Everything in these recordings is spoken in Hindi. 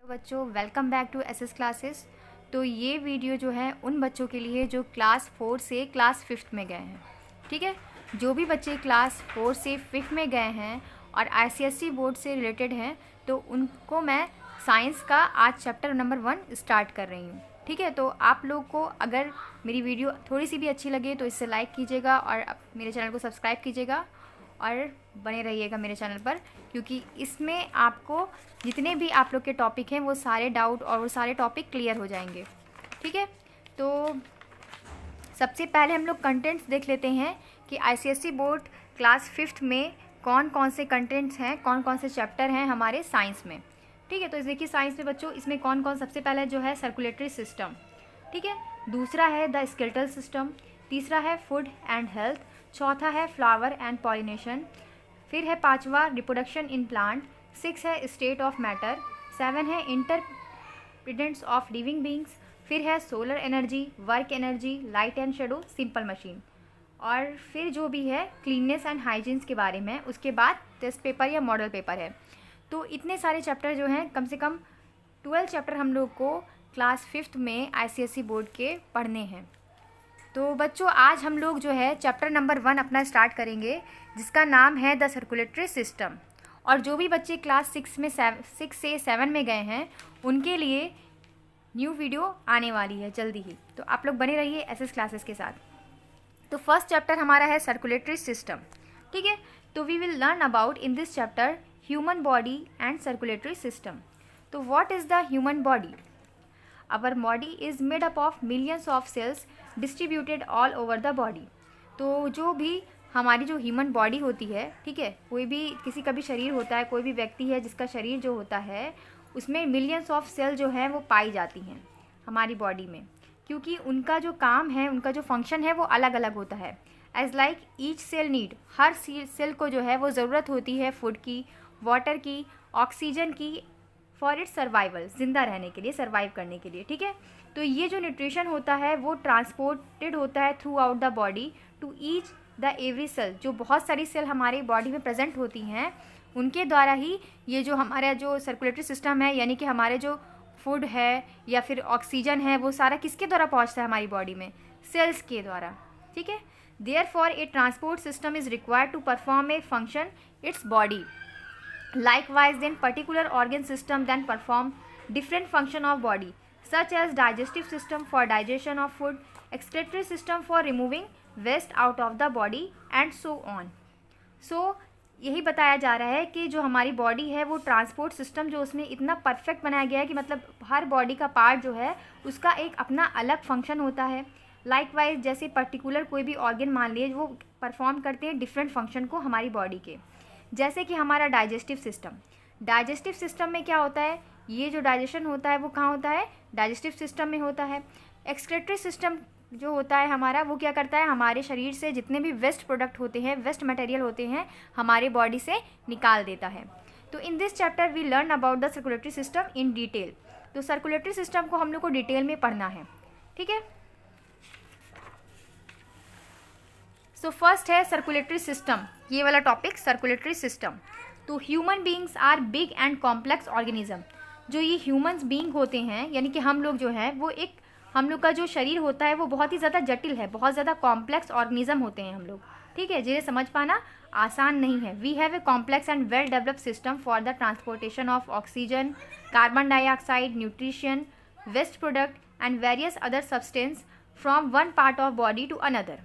तो बच्चों welcome back to SS classes. तो ये वीडियो जो है उन बच्चों के लिए जो क्लास 4 से क्लास 5th में गए हैं। ठीक है, जो भी बच्चे क्लास 4 से 5th में गए हैं और आईसीएसई बोर्ड से रिलेटेड हैं तो उनको मैं साइंस का आज चैप्टर नंबर 1 स्टार्ट कर रही हूँ। ठीक है, तो आप लोग को अगर मेरी वीडियो थोड़ी सी भी अच्छी लगे तो इसे लाइक कीजिएगा और मेरे चैनल को सब्सक्राइब कीजिएगा और बने रहिएगा मेरे चैनल पर, क्योंकि इसमें आपको जितने भी आप लोग के टॉपिक हैं वो सारे डाउट और वो सारे टॉपिक क्लियर हो जाएंगे। ठीक है, तो सबसे पहले हम लोग कंटेंट्स देख लेते हैं कि आईसीएसई बोर्ड क्लास 5th में कौन कौन से कंटेंट्स हैं, कौन कौन से चैप्टर हैं हमारे साइंस में। ठीक है, तो देखिए साइंस में बच्चों इसमें कौन कौन, सबसे पहले जो है सर्कुलेटरी सिस्टम। ठीक है, दूसरा है द स्केलेटल सिस्टम, तीसरा है फूड एंड हेल्थ, चौथा है फ्लावर एंड पॉलिनेशन, फिर है पांचवा रिप्रोडक्शन इन प्लांट, 6 है स्टेट ऑफ मैटर, 7 है इंटरप्रेटेंट्स ऑफ लिविंग बींग्स, फिर है solar energy, work energy, light and shadow, simple machine, और फिर जो भी है क्लीननेस एंड हाइजीन्स के बारे में। उसके बाद टेस्ट पेपर या मॉडल पेपर है। तो इतने सारे चैप्टर जो हैं, कम से कम 12 चैप्टर हम लोग को क्लास 5th में आईसीएसई बोर्ड के पढ़ने हैं। तो बच्चों आज हम लोग जो है चैप्टर नंबर 1 अपना स्टार्ट करेंगे, जिसका नाम है द सर्कुलेटरी सिस्टम। और जो भी बच्चे क्लास 6 से 7 में गए हैं उनके लिए न्यू वीडियो आने वाली है जल्दी ही, तो आप लोग बने रहिए एसएस क्लासेस के साथ। तो फर्स्ट चैप्टर हमारा है सर्कुलेटरी सिस्टम। ठीक है, तो we will learn about in this chapter human body and circulatory system. तो what is the human body? Our body is made up of millions of cells distributed all over the body. तो जो भी हमारी जो ह्यूमन बॉडी होती है, ठीक है, कोई भी किसी का भी शरीर होता है, कोई भी व्यक्ति है जिसका शरीर जो होता है उसमें मिलियंस ऑफ सेल जो है वो पाई जाती हैं हमारी बॉडी में, क्योंकि उनका जो काम है, उनका जो फंक्शन है वो अलग अलग होता है। As like each cell need, हर सेल को जो है वो ज़रूरत होती है फूड की, वाटर की, ऑक्सीजन की, फॉर इट्स सर्वाइवल, जिंदा रहने के लिए, सर्वाइव करने के लिए। ठीक है, तो ये जो न्यूट्रिशन होता है वो ट्रांसपोर्टेड होता है throughout the body to each the every cell. जो बहुत सारी सेल हमारी बॉडी में प्रेजेंट होती हैं उनके द्वारा ही ये जो हमारा जो सर्कुलेटरी सिस्टम है, यानी कि हमारे जो फूड है या फिर ऑक्सीजन है, वो सारा किसके द्वारा पहुंचता है हमारी बॉडी में? सेल्स के द्वारा। ठीक है, therefore a transport system is required to perform a function its body. Likewise, then particular organ system then perform different function of body, such as digestive system for digestion of food, excretory system for removing waste out of the body, and so on. So यही बताया जा रहा है कि जो हमारी बॉडी है वो ट्रांसपोर्ट सिस्टम जो उसमें इतना परफेक्ट बनाया गया है कि मतलब हर बॉडी का पार्ट जो है उसका एक अपना अलग फंक्शन होता है। लाइकवाइज जैसे पर्टिकुलर कोई भी ऑर्गन मान लिए वो परफॉर्म करते हैं डिफरेंट फंक्शन को हमारी बॉडी के। जैसे कि हमारा डाइजेस्टिव सिस्टम में क्या होता है? ये जो डाइजेशन होता है वो कहाँ होता है? डाइजेस्टिव सिस्टम में होता है। एक्सक्रेटरी सिस्टम जो होता है हमारा, वो क्या करता है? हमारे शरीर से जितने भी वेस्ट प्रोडक्ट होते हैं, वेस्ट मटेरियल होते हैं, हमारे बॉडी से निकाल देता है। तो in this chapter we learn about the circulatory system in detail. तो सर्कुलेटरी सिस्टम को हम लोग को डिटेल में पढ़ना है। ठीक है, सो फर्स्ट है सर्कुलेटरी सिस्टम, ये वाला टॉपिक सर्कुलेटरी सिस्टम। तो human beings are big and complex organism. जो ये ह्यूमंस बींग होते हैं, यानी कि हम लोग जो हैं वो एक, हम लोग का जो शरीर होता है वो बहुत ही ज़्यादा जटिल है, बहुत ज़्यादा कॉम्प्लेक्स ऑर्गेनिज्म होते हैं हम लोग। ठीक है, जिन्हें समझ पाना आसान नहीं है। We have a complex and well developed system for the transportation of oxygen, carbon dioxide, nutrition, waste product and various other substance from one part of body to another.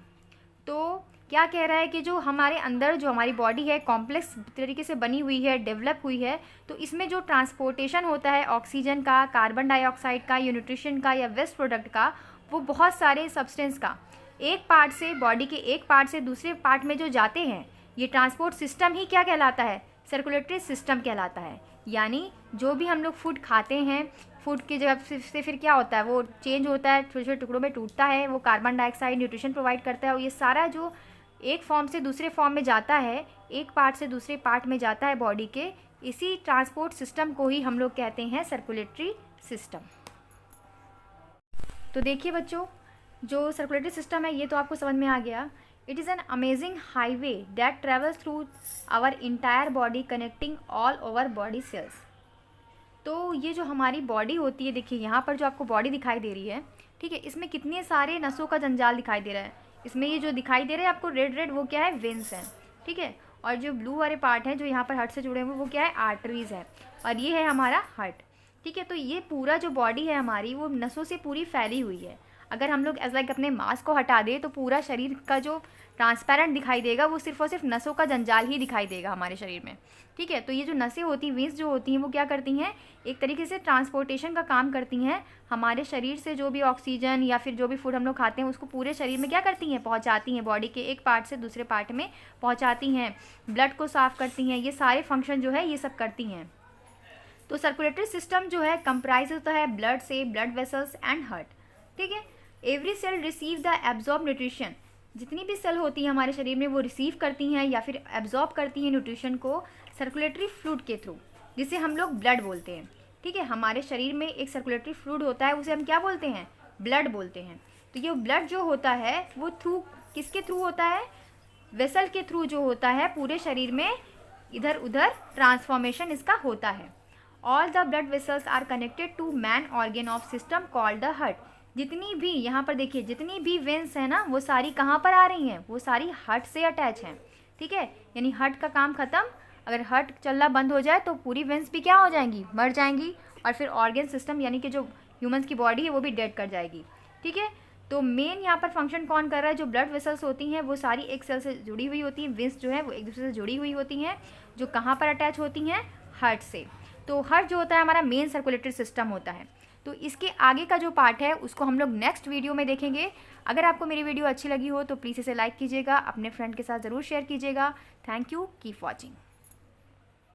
तो क्या कह रहा है कि जो हमारे अंदर जो हमारी बॉडी है कॉम्प्लेक्स तरीके से बनी हुई है, डेवलप हुई है, तो इसमें जो ट्रांसपोर्टेशन होता है ऑक्सीजन का, कार्बन डाइऑक्साइड का, या न्यूट्रिशन का, या वेस्ट प्रोडक्ट का, वो बहुत सारे सब्सटेंस का एक पार्ट से, बॉडी के एक पार्ट से दूसरे पार्ट में जो जाते हैं, ये ट्रांसपोर्ट सिस्टम ही क्या कहलाता है? सर्कुलेटरी सिस्टम कहलाता है। यानी जो भी हम लोग फूड खाते हैं, फूड की जगह से फिर क्या होता है, वो चेंज होता है, छोटे छोटे टुकड़ों में टूटता है, वो कार्बन डाइऑक्साइड, न्यूट्रिशन प्रोवाइड करता है, और ये सारा जो एक फॉर्म से दूसरे फॉर्म में जाता है, एक पार्ट से दूसरे पार्ट में जाता है बॉडी के, इसी ट्रांसपोर्ट सिस्टम को ही हम लोग कहते हैं सर्कुलेटरी सिस्टम। तो देखिए बच्चों, जो सर्कुलेटरी सिस्टम है ये तो आपको समझ में आ गया। It is an amazing highway that travels through our entire body connecting all over body cells. तो ये जो हमारी बॉडी होती है, देखिए यहाँ पर जो आपको बॉडी दिखाई दे रही है, ठीक है, इसमें कितने सारे नसों का जंजाल दिखाई दे रहा है। इसमें ये जो दिखाई दे रहे हैं आपको रेड रेड, वो क्या है, वेन्स हैं, ठीक है। और जो ब्लू वाले पार्ट हैं जो यहाँ पर हार्ट से जुड़े हुए, वो क्या है, आर्टरीज है। और ये है हमारा हार्ट, ठीक है। तो ये पूरा जो बॉडी है हमारी, वो नसों से पूरी फैली हुई है। अगर हम लोग एज लाइक अपने मांस को हटा दें तो पूरा शरीर का जो ट्रांसपेरेंट दिखाई देगा वो सिर्फ और सिर्फ नसों का जंजाल ही दिखाई देगा हमारे शरीर में, ठीक है। तो ये जो नसें होती हैं, वेन्स जो होती हैं, वो क्या करती हैं, एक तरीके से ट्रांसपोर्टेशन का काम करती हैं। हमारे शरीर से जो भी ऑक्सीजन या फिर जो भी फूड हम लोग खाते हैं उसको पूरे शरीर में क्या करती हैं, पहुंचाती हैं, बॉडी के एक पार्ट से दूसरे पार्ट में पहुंचाती हैं। ब्लड को साफ़ करती हैं, ये सारे फंक्शन जो है ये सब करती हैं। तो सर्कुलेटरी सिस्टम जो है कंप्राइज होता है ब्लड से, ब्लड वेसल्स एंड हार्ट, ठीक है। Every cell receive the absorb nutrition, जितनी भी सेल होती हैं हमारे शरीर में वो रिसीव करती हैं या फिर एब्जॉर्ब करती हैं न्यूट्रिशन को सर्कुलेटरी फ्लूइड के थ्रू, जिसे हम लोग ब्लड बोलते हैं, ठीक है। हमारे शरीर में एक सर्कुलेटरी फ्लूइड होता है, उसे हम क्या बोलते हैं, ब्लड बोलते हैं। तो ये ब्लड जो होता है वो थ्रू किसके थ्रू होता है, वेसल के थ्रू जो होता है, पूरे शरीर में इधर उधर ट्रांसफॉर्मेशन इसका होता है। All the blood vessels are connected to main organ of system called the heart. जितनी भी यहाँ पर देखिए, जितनी भी वेन्स हैं ना, वो सारी कहाँ पर आ रही हैं, वो सारी हार्ट से अटैच हैं, ठीक है। यानी हार्ट का काम ख़त्म, अगर हार्ट चलना बंद हो जाए तो पूरी वेन्स भी क्या हो जाएंगी, मर जाएंगी, और फिर ऑर्गन सिस्टम यानी कि जो ह्यूमंस की बॉडी है वो भी डेड कर जाएगी, ठीक है। तो मेन यहाँ पर फंक्शन कौन कर रहा है, जो ब्लड वेसल्स होती हैं वो सारी एक सेल से जुड़ी हुई होती हैं, वेन्स जो है वो एक दूसरे से जुड़ी हुई होती हैं, जो कहाँ पर अटैच होती हैं, हार्ट से। तो हार्ट जो होता है हमारा मेन सर्कुलेटरी सिस्टम होता है। तो इसके आगे का जो पार्ट है उसको हम लोग नेक्स्ट वीडियो में देखेंगे। अगर आपको मेरी वीडियो अच्छी लगी हो तो प्लीज़ इसे लाइक कीजिएगा, अपने फ्रेंड के साथ ज़रूर शेयर कीजिएगा। Thank you, keep watching.